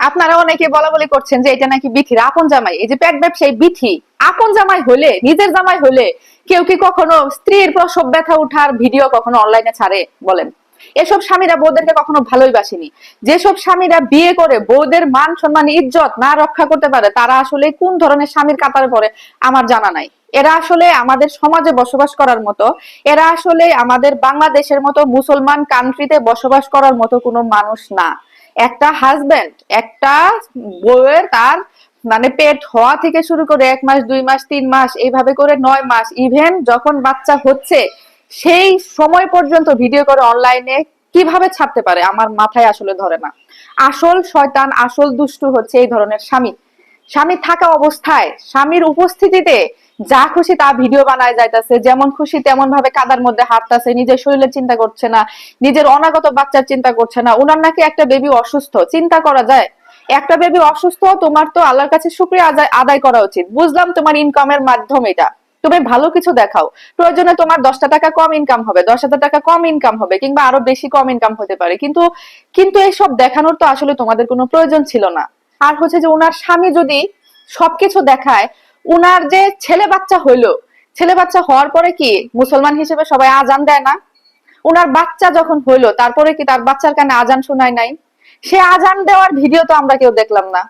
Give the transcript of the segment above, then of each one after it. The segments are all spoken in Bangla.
আপনারা অনেকে বলা বলি করছেন যে এটা নাকি বিথির আপন জামাই। এই যে পেট ব্যবসায়ী বিথি আপন জামাই হলে, নিজের জামাই হলে কেউ কি কখনো স্ত্রীর প্রসব ব্যথা উঠার ভিডিও কখনো অনলাইনে ছাড়ে? বলেন। এসব স্বামীরা বউদেরকে কখনো ভালোই বাসেনি। যেসব স্বামীরা বিয়ে করে বউদের মান সম্মান ইজ্জত না রক্ষা করতে পারে, তারা আসলে কোন ধরনের স্বামীর কাতারে পড়ে আমার জানা নাই। এরা আসলে আমাদের সমাজে বসবাস করার মতো, এরা আসলে আমাদের বাংলাদেশের মতো মুসলমান কান্ট্রিতে বসবাস করার মতো কোনো মানুষ না। একটা হাজবেন্ড একটা বউয়ের তার মানে পেট হওয়া থেকে শুরু করে 1 মাস 2 মাস 3 মাস এইভাবে করে 9 মাস, ইভেন যখন বাচ্চা হচ্ছে সেই সময় পর্যন্ত ভিডিও করে অনলাইনে কিভাবে ছাড়তে পারে আমার মাথায় আসলে ধরে না। আসল শয়তান, আসল দুষ্টু হচ্ছে এই ধরনের স্বামী। স্বামী থাকা অবস্থায় স্বামীর উপস্থিতিতে যা খুশি তা ভিডিও বানায় যাইতেছে, যেমন খুশি তেমন ভাবে কাদার মধ্যে হাঁটতেছে, নিজের শরীরের চিন্তা করছে না, নিজের অনাগত বাচ্চার চিন্তা করছে না। উনার নাকি একটা বেবি অসুস্থ, চিন্তা করা যায়? একটা বেবি অসুস্থ, তোমার তো আল্লাহর কাছে শুকরিয়া আদায় করা উচিত। বুঝলাম তোমার ইনকামের মাধ্যম এটা, তুমি ভালো কিছু দেখাও। প্রয়োজনে তোমার 10টা টাকা কম ইনকাম হবে, 10,000 টাকা কম ইনকাম হবে, কিংবা আরো বেশি কম ইনকাম হতে পারে, কিন্তু কিন্তু এইসব দেখানোর তো আসলে তোমাদের কোনো প্রয়োজন ছিল না। আর হচ্ছে যে উনার স্বামী যদি সবকিছু দেখায়, উনার যে ছেলে বাচ্চা হইলো, ছেলে বাচ্চা হওয়ার পরে কি মুসলমান হিসেবে সবাই আজান দেয় না? উনার বাচ্চা যখন হইলো তারপরে কি তার বাচ্চার কানে আজান শোনায় নাই? সে আজান দেওয়ার ভিডিও তো আমরা কেউ দেখলাম না।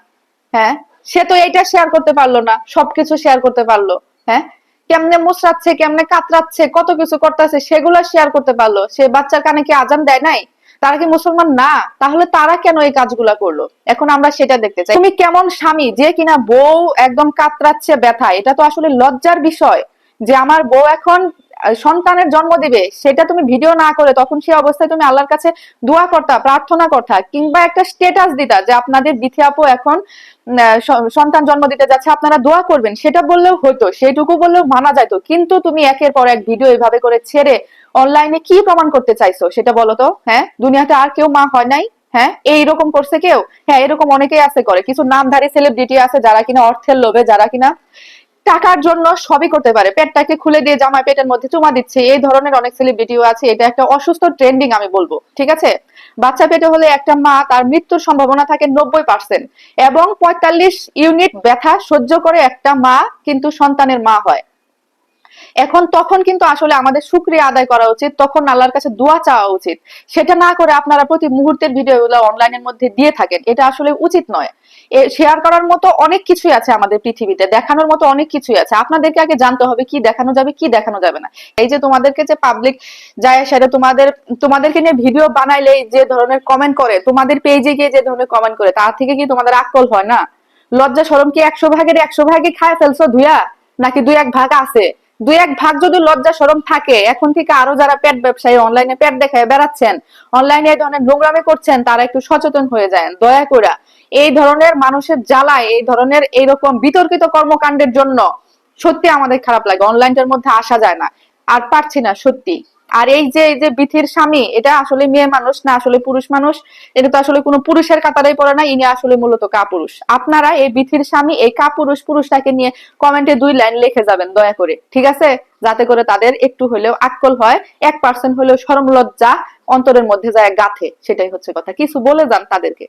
হ্যাঁ, সে তো এইটা শেয়ার করতে পারলো না, সবকিছু শেয়ার করতে পারলো। হ্যাঁ, কেমনে মুচড়াচ্ছে, কেমনে কাতরাচ্ছে, কত কিছু করতেছে সেগুলো শেয়ার করতে পারলো। সে বাচ্চার কানে কি আজান দেয় নাই? তারা কি মুসলমান না? তাহলে তারা কেন এই কাজগুলা করলো? এখন আমরা সেটা দেখতে চাই। তুমি কেমন স্বামী যে কিনা বউ একদম কাতরাচ্ছে ব্যথা, এটা তো আসলে লজ্জার বিষয় যে আমার বউ এখন সন্তানের জন্ম দিবে, সেটা তুমি ভিডিও না করে তখন সেই অবস্থায় তুমি আল্লাহর কাছে দোয়া করতা, প্রার্থনা করতা, কিংবা একটা স্ট্যাটাস দিতা যে আপনাদের বিথি আপু এখন সন্তান জন্ম দিতে যাচ্ছে, আপনারা দোয়া করবেন, সেটা বললেও হতো, সেইটুকু বললেও মানা যাইতো। কিন্তু তুমি একের পর এক ভিডিও এইভাবে করে ছেড়ে অনলাইনে কি প্রমাণ করতে চাইছো সেটা বলো তো। হ্যাঁ, দুনিয়াতে আর কেউ মা হয় নাই? হ্যাঁ, এইরকম করছে কেউ? হ্যাঁ, এরকম অনেকেই আছে, করে কিছু নামধারী সেলিব্রিটি আছে যারা কিনা অর্থের লোভে, যারা কিনা টাকার জন্য সবই করতে পারে, পেটটাকে খুলে দিয়ে জামাই পেটের মধ্যে চুমা দিচ্ছে, এই ধরনের অনেক সেলিব্রিটিও আছে। এটা একটা অসুস্থ ট্রেন্ডিং আমি বলবো, ঠিক আছে? বাচ্চা পেটে হলে একটা মা তার মৃত্যুর সম্ভাবনা থাকে 90%, এবং 45 ইউনিট ব্যথা সহ্য করে একটা মা কিন্তু সন্তানের মা হয়। এখন তখন কিন্তু আসলে আমাদের শুকরিয়া আদায় করা উচিত, তখন আল্লাহর কাছে দোয়া চাওয়া উচিত। সেটা না করে আপনারা প্রতি মুহূর্তের ভিডিওগুলো অনলাইনের মধ্যে দিয়ে থাকেন, এটা আসলে উচিত নয়। শেয়ার করার মতো অনেক কিছুই আছে আমাদের পৃথিবীতে, দেখানোর মতো অনেক কিছুই আছে। আপনাদেরকে আগে জানতে হবে কি দেখানো যাবে, কি দেখানো যাবে না। এই যে তোমাদেরকে যে পাবলিক যায় সেটা তোমাদেরকে নিয়ে ভিডিও বানাইলে যে ধরনের কমেন্ট করে, তোমাদের পেজে গিয়ে যে ধরনের কমেন্ট করে, তার থেকে কি তোমাদের আকল হয় না? লজ্জা শরম কি 100 ভাগের 100 ভাগই খায় ফেলছো ধুয়া, নাকি 2-1 ভাগ আছে? 2-1 ভাগ যদি লজ্জা শরম থাকে, এখন থেকে আরো যারা পেট ব্যবসায়ী অনলাইনে পেট দেখায় বেড়াচ্ছেন, অনলাইনে এই ধরনের নোংরামি করছেন, তারা একটু সচেতন হয়ে যায় দয়া করে। এই ধরনের মানুষের জ্বালায়, এই ধরনের এইরকম বিতর্কিত কর্মকাণ্ডের জন্য সত্যি আমাদের খারাপ লাগে। অনলাইনের মধ্যে আসা যায় না, আর পারছি না সত্যি। আর এই যে বিথির স্বামী, এটা আসলে মেয়ে মানুষ না, আসলে পুরুষ মানুষ। এটা তো আসলে কোনো পুরুষের কাতারেই পড়ে না, ইনি আসলে মূলত কাপুরুষ। আপনারা এই বিথির স্বামী, এই কাপুরুষ পুরুষটাকে নিয়ে কমেন্টে 2 লাইন লিখে যাবেন দয়া করে, ঠিক আছে? যাতে করে তাদের একটু হলেও আক্কল হয়, 1% হলেও শরম লজ্জা অন্তরের মধ্যে যায় গাথে, সেটাই হচ্ছে কথা। কিছু বলে যান তাদেরকে।